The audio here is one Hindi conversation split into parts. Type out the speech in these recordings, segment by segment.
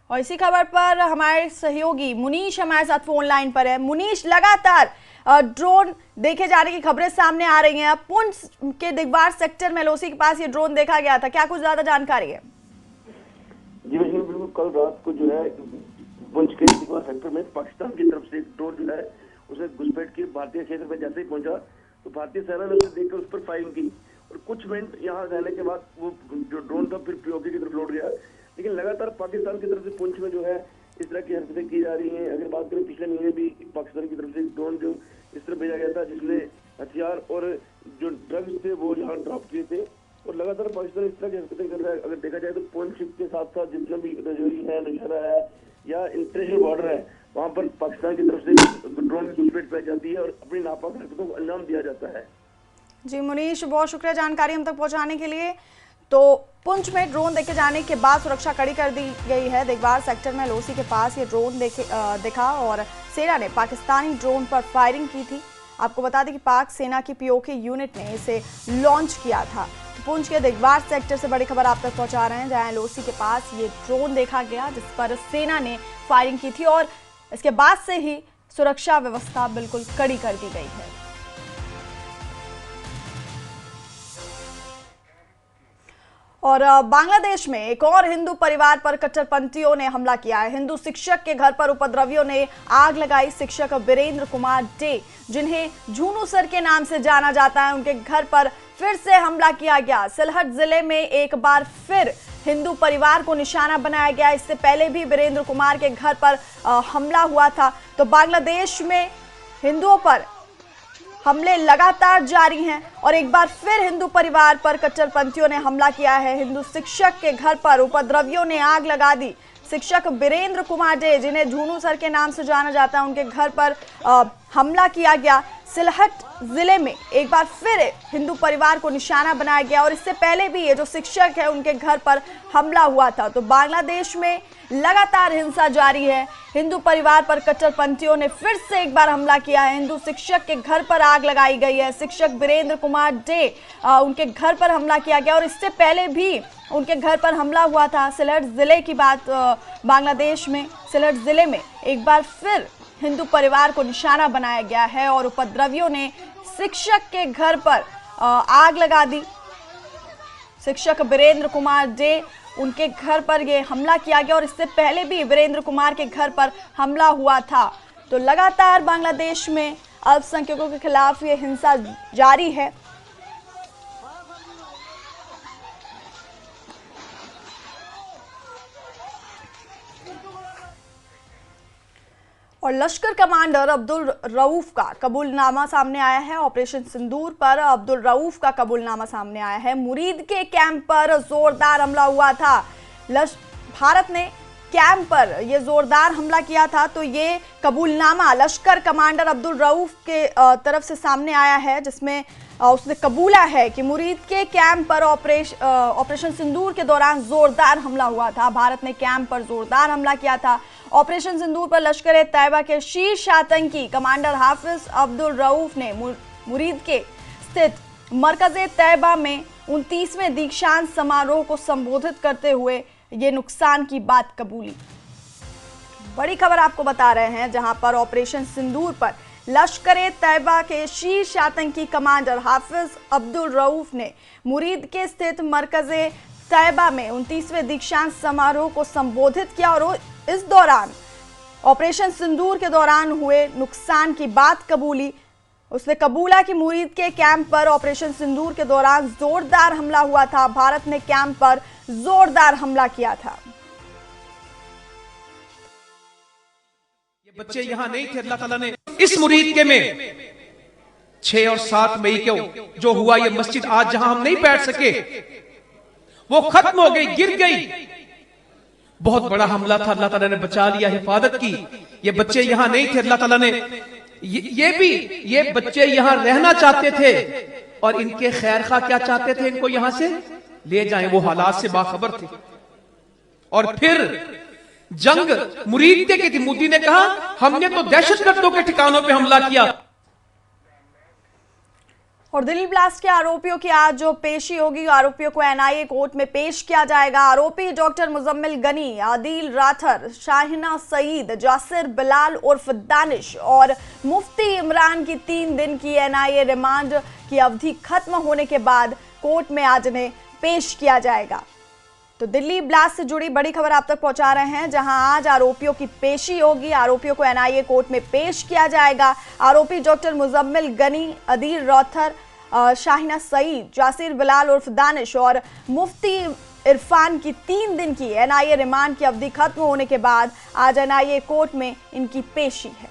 और इसी खबर पर हमारे सहयोगी मुनीश हमारे साथ फोन लाइन पर है। मुनीश, लगातार ड्रोन देखे जाने की खबरें सामने आ रही हैं। पुंछ के दिगवार सेक्टर में लोसी के पास ये ड्रोन देखा गया था, क्या कुछ ज्यादा जानकारी है? जी बिल्कुल, कल रात को जो है पुंछ के दिगवार सेक्टर में पाकिस्तान की तरफ से एक ड्रोन जो है उसे घुसपैठ के भारतीय क्षेत्र में जैसे ही पहुंचा तो भारतीय सेना ने उसे देखकर उस पर फायरिंग की और कुछ मिनट यहाँ रहने के बाद वो जो ड्रोन था फिर पीओके की तरफ लौट गया। लेकिन लगातार पाकिस्तान की तरफ से पुंछ में जो है इस तरह की हरकतें की जा रही हैं। अगर बात करें पिछले महीने भी पाकिस्तान की तरफ से ड्रोन जो इस तरह भेजा गया था जिसने हथियार और जो ड्रग्स थे वो यहाँ ड्रॉप किए थे और लगातार पाकिस्तान इस तरह की हरकतें कर रहा है। अगर देखा जाए तो पुंछ के साथ साथ जितना भी रजौरी है, नौशहरा है या इंटरनेशनल बॉर्डर है वहाँ पर पाकिस्तान की तरफ से ड्रोन की घुसपैठ पाई जाती है और अपनी नापाक हरकतों को अंजाम दिया जाता है। जी मुनीश, बहुत शुक्रिया जानकारी हम तक पहुंचाने के लिए। तो पुंछ में ड्रोन देखे जाने के बाद सुरक्षा कड़ी कर दी गई है। दिगवार सेक्टर में लोसी के पास ये ड्रोन देखा और सेना ने पाकिस्तानी ड्रोन पर फायरिंग की थी। आपको बता दें कि पाक सेना की पीओके यूनिट ने इसे लॉन्च किया था। तो पुंछ के दिगवार सेक्टर से बड़ी खबर आप तक पहुंचा रहे हैं, जहां लोसी के पास ये ड्रोन देखा गया जिस पर सेना ने फायरिंग की थी और इसके बाद से ही सुरक्षा व्यवस्था बिल्कुल कड़ी कर दी गई है। और बांग्लादेश में एक और हिंदू परिवार पर कट्टरपंथियों ने हमला किया है। हिंदू शिक्षक के घर पर उपद्रवियों ने आग लगाई। शिक्षक वीरेंद्र कुमार डे, जिन्हें झुनू सर के नाम से जाना जाता है, उनके घर पर फिर से हमला किया गया। सिलहट जिले में एक बार फिर हिंदू परिवार को निशाना बनाया गया। इससे पहले भी वीरेंद्र कुमार के घर पर हमला हुआ था। तो बांग्लादेश में हिंदुओं पर हमले लगातार जारी हैं और एक बार फिर हिंदू परिवार पर कट्टरपंथियों ने हमला किया है। हिंदू शिक्षक के घर पर उपद्रवियों ने आग लगा दी। शिक्षक वीरेंद्र कुमार डे, जिन्हें झुनू सर के नाम से जाना जाता है, उनके घर पर हमला किया गया। सिलहट जिले में एक बार फिर हिंदू परिवार को निशाना बनाया गया और इससे पहले भी ये जो शिक्षक है उनके घर पर हमला हुआ था। तो बांग्लादेश में लगातार हिंसा जारी है। हिंदू परिवार पर कट्टरपंथियों ने फिर से एक बार हमला किया है। हिंदू शिक्षक के घर पर आग लगाई गई है। शिक्षक वीरेंद्र कुमार डे, उनके घर पर हमला किया गया और इससे पहले भी उनके घर पर हमला हुआ था। सिलहट जिले की बात, बांग्लादेश में सिलहट जिले में एक बार फिर हिंदू परिवार को निशाना बनाया गया है और उपद्रवियों ने शिक्षक के घर पर आग लगा दी। शिक्षक वीरेंद्र कुमार डे, उनके घर पर ये हमला किया गया और इससे पहले भी वीरेंद्र कुमार के घर पर हमला हुआ था। तो लगातार बांग्लादेश में अल्पसंख्यकों के खिलाफ ये हिंसा जारी है। और लश्कर कमांडर अब्दुल रऊफ का कबूलनामा सामने आया है। ऑपरेशन सिंदूर पर अब्दुल रऊफ का कबूलनामा सामने आया है। मुरीद के कैंप पर जोरदार हमला हुआ था। भारत ने कैंप पर यह जोरदार हमला किया था। तो ये कबूलनामा लश्कर कमांडर अब्दुल रऊफ के तरफ से सामने आया है, जिसमें उसने कबूला है कि मुरीद के कैंप पर ऑपरेशन सिंदूर के दौरान जोरदार हमला हुआ था। भारत ने कैंप पर जोरदार हमला किया था। ऑपरेशन सिंदूर पर लश्कर तैयबा के शीर्ष आतंकी कमांडर हाफिज अब्दुल रऊफ ने मुरीद के स्थित मरकज तैयबा में 29वें दीक्षांत समारोह को संबोधित करते हुए ये नुकसान की बात कबूली। बड़ी खबर आपको बता रहे हैं, जहां पर ऑपरेशन सिंदूर पर लश्कर तैयबा के शीर्ष आतंकी कमांडर हाफिज अब्दुल रऊफ ने मुरीद के स्थित मरकज तैयबा में 29वें दीक्षांत समारोह को संबोधित किया और इस दौरान ऑपरेशन सिंदूर के दौरान हुए नुकसान की बात कबूली। उसने कबूला कि मुरीद के कैंप पर ऑपरेशन सिंदूर के दौरान जोरदार हमला हुआ था। भारत ने कैंप पर जोरदार हमला किया था। ये बच्चे यहां नहीं थे, अल्लाह ताला ने इस मुरीद के में 6 और 7 मई को जो हुआ, ये मस्जिद आज जहां हम नहीं बैठ सके वो खत्म हो गई, गिर गई। बहुत बड़ा हमला था, अल्लाह ताला ने बचा लिया, हिफाजत की। ये बच्चे यहां नहीं थे, अल्लाह ताला ने ये बच्चे यहां रहना चाहते थे और इनके खैर खा क्या चाहते थे, इनको यहां से ले जाएं। वो हालात से बाखबर थे। और फिर जंग मुरीद की थी। मोदी ने कहा हमने तो दहशतगर्दों के ठिकानों पे हमला किया। और दिल्ली ब्लास्ट के आरोपियों की आज जो पेशी होगी, आरोपियों को एनआईए कोर्ट में पेश किया जाएगा। आरोपी डॉक्टर मुजम्मिल गनी, आदिल राठर, शाहिना सईद, जासिर बिलाल उर्फ दानिश और मुफ्ती इमरान की 3 दिन की एनआईए रिमांड की अवधि खत्म होने के बाद कोर्ट में आज इन्हें पेश किया जाएगा। तो दिल्ली ब्लास्ट से जुड़ी बड़ी खबर आप तक पहुंचा रहे हैं, जहां आज आरोपियों की पेशी होगी, आरोपियों को एनआईए कोर्ट में पेश किया जाएगा। आरोपी डॉक्टर मुजम्मिल गनी, आदिल राठर, शाहिना सईद, जासिर बिलाल उर्फ दानिश और मुफ्ती इरफान की 3 दिन की एनआईए रिमांड की अवधि खत्म होने के बाद आज एनआईए कोर्ट में इनकी पेशी है।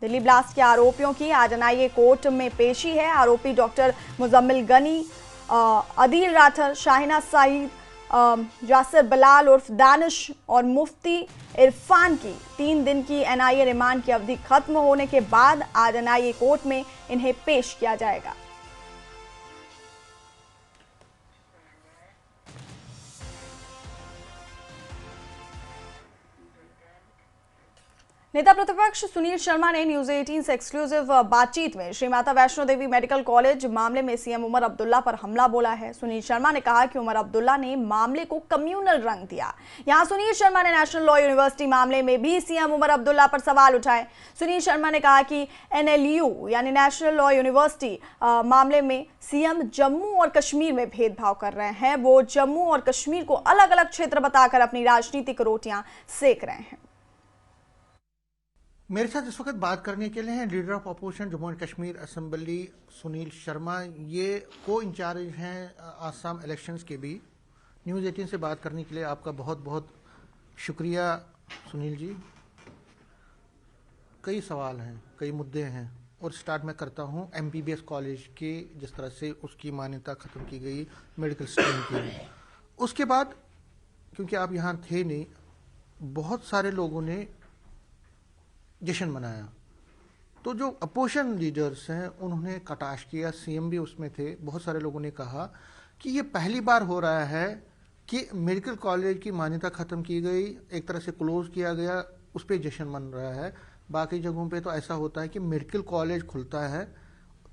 दिल्ली ब्लास्ट के आरोपियों की आज एनआईए कोर्ट में पेशी है। आरोपी डॉक्टर मुजम्मिल गनी, आदिल राठर, शाहिना सईद, जासिर बिलाल उर्फ दानिश और मुफ्ती इरफान की 3 दिन की एनआईए रिमांड की अवधि खत्म होने के बाद आज एनआईए कोर्ट में इन्हें पेश किया जाएगा। नेता प्रतिपक्ष सुनील शर्मा ने न्यूज 18 से एक्सक्लूसिव बातचीत में श्री माता वैष्णो देवी मेडिकल कॉलेज मामले में सीएम उमर अब्दुल्ला पर हमला बोला है। सुनील शर्मा ने कहा कि उमर अब्दुल्ला ने मामले को कम्युनल रंग दिया। यहां सुनील शर्मा ने नेशनल लॉ यूनिवर्सिटी मामले में भी सीएम उमर अब्दुल्ला पर सवाल उठाए। सुनील शर्मा ने कहा कि NLU यानी नेशनल लॉ यूनिवर्सिटी मामले में सीएम जम्मू और कश्मीर में भेदभाव कर रहे हैं। वो जम्मू और कश्मीर को अलग अलग क्षेत्र बताकर अपनी राजनीतिक रोटियां सेक रहे हैं। मेरे साथ इस वक्त बात करने के लिए हैं leader of opposition Jammu and Kashmir assembly Sunil Sharma. ये को इंचार्ज हैं आसाम इलेक्शंस के भी। न्यूज़ 18 से बात करने के लिए आपका बहुत बहुत शुक्रिया सुनील जी। कई सवाल हैं, कई मुद्दे हैं और स्टार्ट मैं करता हूं MBBS कॉलेज के, जिस तरह से उसकी मान्यता ख़त्म की गई मेडिकल स्ट्रीम की। उसके बाद क्योंकि आप यहाँ थे नहीं, बहुत सारे लोगों ने जश्न मनाया। तो जो अपोजिशन लीडर्स हैं उन्होंने कटाक्ष किया, सीएम भी उसमें थे। बहुत सारे लोगों ने कहा कि ये पहली बार हो रहा है कि मेडिकल कॉलेज की मान्यता ख़त्म की गई, एक तरह से क्लोज किया गया, उस पर जश्न मन रहा है। बाकी जगहों पे तो ऐसा होता है कि मेडिकल कॉलेज खुलता है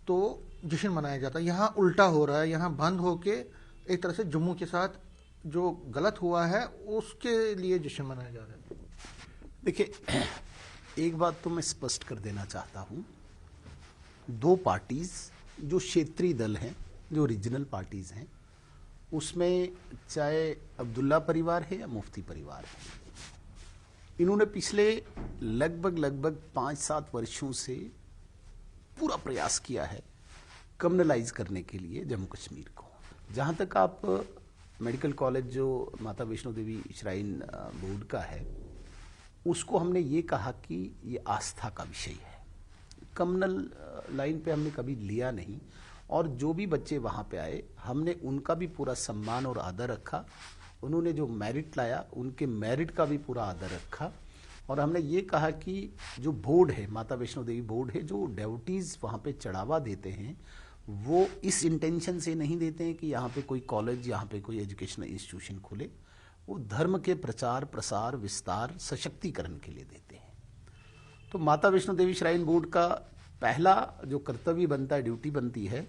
तो जश्न मनाया जाता है। यहाँ उल्टा हो रहा है, यहाँ बंद होके एक तरह से जम्मू के साथ जो गलत हुआ है उसके लिए जश्न मनाया जा रहा है। देखिए, एक बात तो मैं स्पष्ट कर देना चाहता हूं, 2 पार्टीज जो क्षेत्रीय दल हैं, जो रीजनल पार्टीज हैं, उसमें चाहे अब्दुल्ला परिवार है या मुफ्ती परिवार है, इन्होंने पिछले लगभग 5-7 वर्षों से पूरा प्रयास किया है कम्युनलाइज करने के लिए जम्मू कश्मीर को। जहां तक आप मेडिकल कॉलेज जो माता वैष्णो देवी श्राइन बोर्ड का है, उसको हमने ये कहा कि ये आस्था का विषय है, कम्युनल लाइन पे हमने कभी लिया नहीं। और जो भी बच्चे वहाँ पे आए, हमने उनका भी पूरा सम्मान और आदर रखा। उन्होंने जो मेरिट लाया, उनके मेरिट का भी पूरा आदर रखा। और हमने ये कहा कि जो बोर्ड है, माता वैष्णो देवी बोर्ड है, जो डेवोटीज वहाँ पे चढ़ावा देते हैं, वो इस इंटेंशन से नहीं देते हैं कि यहाँ पे कोई कॉलेज, यहाँ पे कोई एजुकेशनल इंस्टीट्यूशन खुले। वो धर्म के प्रचार, प्रसार, विस्तार, सशक्तिकरण के लिए देते हैं। तो माता वैष्णो देवी श्राइन बोर्ड का पहला जो कर्तव्य बनता है, ड्यूटी बनती है,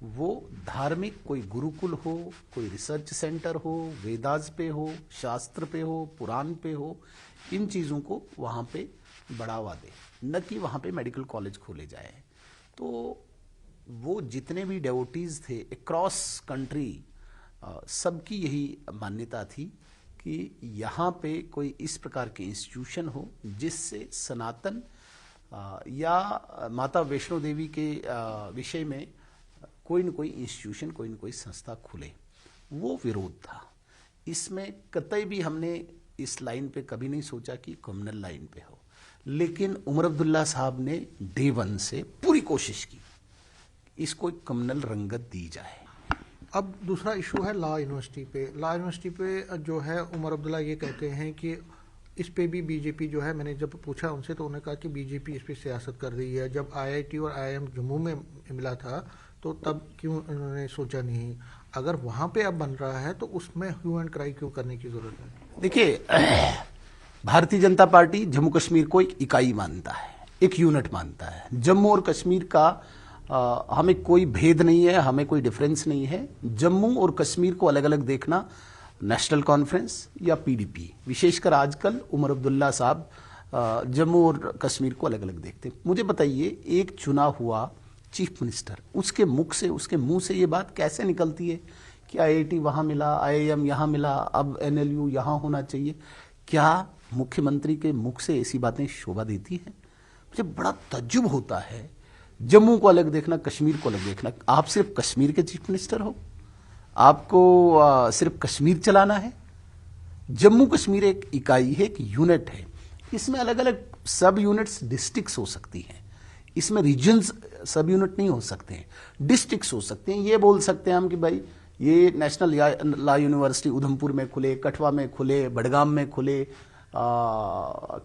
वो धार्मिक, कोई गुरुकुल हो, कोई रिसर्च सेंटर हो, वेदास पे हो, शास्त्र पे हो, पुराण पे हो, इन चीज़ों को वहाँ पे बढ़ावा दे, न कि वहाँ पे मेडिकल कॉलेज खोले जाए। तो वो जितने भी डेवोटीज थे अक्रॉस कंट्री, सबकी यही मान्यता थी कि यहाँ पे कोई इस प्रकार के इंस्टीट्यूशन हो जिससे सनातन या माता वैष्णो देवी के विषय में कोई न कोई इंस्टीट्यूशन, कोई न कोई संस्था खुले। वो विरोध था। इसमें कतई भी हमने इस लाइन पे कभी नहीं सोचा कि कम्युनल लाइन पे हो। लेकिन उमर अब्दुल्ला साहब ने डे 1 से पूरी कोशिश की इसको एक कम्युनल रंगत दी जाए। अब दूसरा इशू है लॉ यूनिवर्सिटी पे। लॉ यूनिवर्सिटी पे जो है उमर अब्दुल्ला ये कहते हैं कि इस पे भी बीजेपी जो है, मैंने जब पूछा उनसे तो उन्होंने कहा कि बीजेपी इस पे सियासत कर रही है। जब IIT और IIM जम्मू में मिला था तो तब क्यों उन्होंने सोचा नहीं, अगर वहाँ पे अब बन रहा है तो उसमें ह्यू एंड क्राई क्यों करने की जरूरत है? देखिए, भारतीय जनता पार्टी जम्मू कश्मीर को एक इकाई मानता है, एक यूनिट मानता है। जम्मू और कश्मीर का हमें कोई भेद नहीं है, हमें कोई डिफरेंस नहीं है। जम्मू और कश्मीर को अलग अलग देखना नेशनल कॉन्फ्रेंस या पीडीपी, विशेषकर आजकल उमर अब्दुल्ला साहब जम्मू और कश्मीर को अलग अलग देखते हैं। मुझे बताइए, एक चुना हुआ चीफ मिनिस्टर, उसके मुंह से ये बात कैसे निकलती है कि आईआईटी वहां मिला, आईआईएम यहां मिला, अब एनएलयू यहां होना चाहिए? क्या मुख्यमंत्री के मुख से ऐसी बातें शोभा देती हैं? मुझे बड़ा तज्जुब होता है। जम्मू को अलग देखना, कश्मीर को अलग देखना। आप सिर्फ कश्मीर के चीफ मिनिस्टर हो, आपको सिर्फ कश्मीर चलाना है। जम्मू कश्मीर एक इकाई है, एक यूनिट है। इसमें अलग अलग सब यूनिट्स, डिस्ट्रिक्ट्स हो सकती हैं। इसमें रीजन्स सब यूनिट नहीं हो सकते हैं, डिस्ट्रिक्ट्स हो सकते हैं। ये बोल सकते हैं हम कि भाई ये नेशनल लॉ यूनिवर्सिटी उधमपुर में खुले, कठवा में खुले, बडगाम में खुले,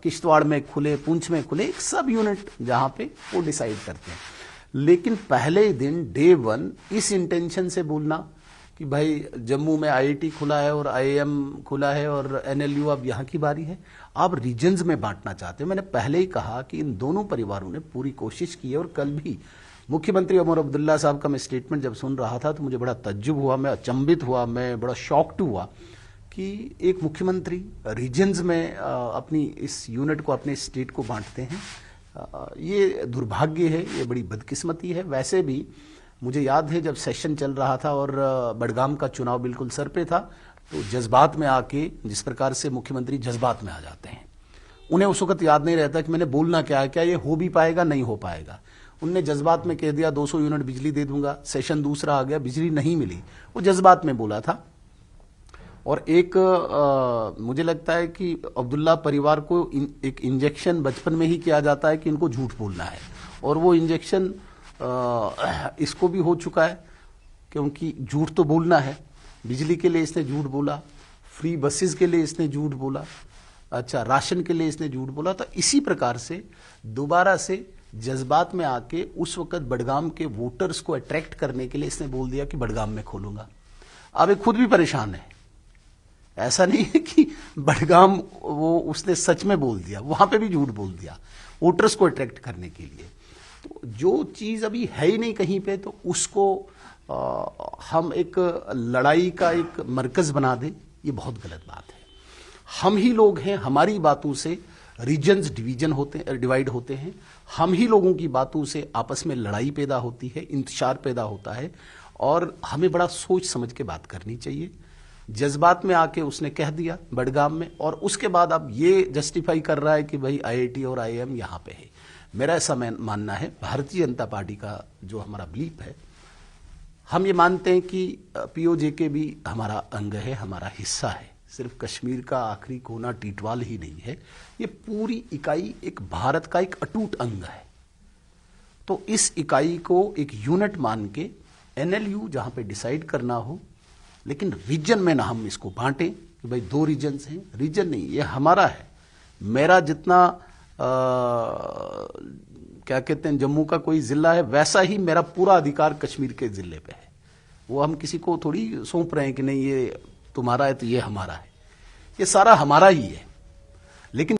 किश्तवाड़ में खुले, पुंछ में खुले, एक सब यूनिट जहां पे वो डिसाइड करते हैं। लेकिन पहले दिन डे 1 इस इंटेंशन से बोलना कि भाई जम्मू में आईआईटी खुला है और आईआईएम खुला है और एनएलयू अब यहाँ की बारी है, आप रीजन्स में बांटना चाहते हो। मैंने पहले ही कहा कि इन दोनों परिवारों ने पूरी कोशिश की है। और कल भी मुख्यमंत्री उमर अब्दुल्ला साहब का मैं स्टेटमेंट जब सुन रहा था तो मुझे बड़ा तज्जुब हुआ, मैं अचंभित हुआ, मैं बड़ा शॉक्ड हुआ कि एक मुख्यमंत्री रीजन्स में अपनी इस यूनिट को, अपने स्टेट को बांटते हैं। ये दुर्भाग्य है, ये बड़ी बदकिस्मती है। वैसे भी मुझे याद है जब सेशन चल रहा था और बडगाम का चुनाव बिल्कुल सर पे था, तो जज्बात में आके, जिस प्रकार से मुख्यमंत्री जज्बात में आ जाते हैं, उन्हें उस वक्त याद नहीं रहता कि मैंने बोलना क्या है, क्या ये हो भी पाएगा, नहीं हो पाएगा। उनने जज्बात में कह दिया 200 यूनिट बिजली दे दूंगा, सेशन दूसरा आ गया, बिजली नहीं मिली, वो जज्बात में बोला था। और एक मुझे लगता है कि अब्दुल्ला परिवार को एक इंजेक्शन बचपन में ही किया जाता है कि इनको झूठ बोलना है, और वो इंजेक्शन इसको भी हो चुका है, क्योंकि झूठ तो बोलना है। बिजली के लिए इसने झूठ बोला, फ्री बसेस के लिए इसने झूठ बोला, अच्छा राशन के लिए इसने झूठ बोला। तो इसी प्रकार से दोबारा से जज्बात में आके उस वक्त बडगाम के वोटर्स को अट्रैक्ट करने के लिए इसने बोल दिया कि बडगाम में खोलूंगा। अब ये खुद भी परेशान है। ऐसा नहीं है कि बडगाम वो उसने सच में बोल दिया, वहां पे भी झूठ बोल दिया वोटर्स को अट्रैक्ट करने के लिए। तो जो चीज अभी है ही नहीं कहीं पे, तो उसको हम एक लड़ाई का एक मरकज बना दें, ये बहुत गलत बात है। हम ही लोग हैं, हमारी बातों से रीजन्स डिवाइड होते हैं, हम ही लोगों की बातों से आपस में लड़ाई पैदा होती है, इंतशार पैदा होता है, और हमें बड़ा सोच समझ के बात करनी चाहिए। जज्बात में आके उसने कह दिया बडगाम में, और उसके बाद अब ये जस्टिफाई कर रहा है कि भाई आईआईटी और आईआईएम यहां पे है। मेरा ऐसा मानना है, भारतीय जनता पार्टी का जो हमारा बिलीफ है, हम ये मानते हैं कि पीओजेके भी हमारा अंग है, हमारा हिस्सा है। सिर्फ कश्मीर का आखिरी कोना टीटवाल ही नहीं है, ये पूरी इकाई एक भारत का एक अटूट अंग है। तो इस इकाई को एक यूनिट मान के एनएलयू जहां पे डिसाइड करना हो, लेकिन रीजन में ना हम इसको बांटें कि भाई 2 रीजन्स हैं। रीजन नहीं, ये हमारा है। मेरा जितना क्या कहते हैं जम्मू का कोई जिला है, वैसा ही मेरा पूरा अधिकार कश्मीर के जिले पे है। वो हम किसी को थोड़ी सौंप रहे हैं कि नहीं ये तुम्हारा है तो ये हमारा है, ये सारा हमारा ही है। लेकिन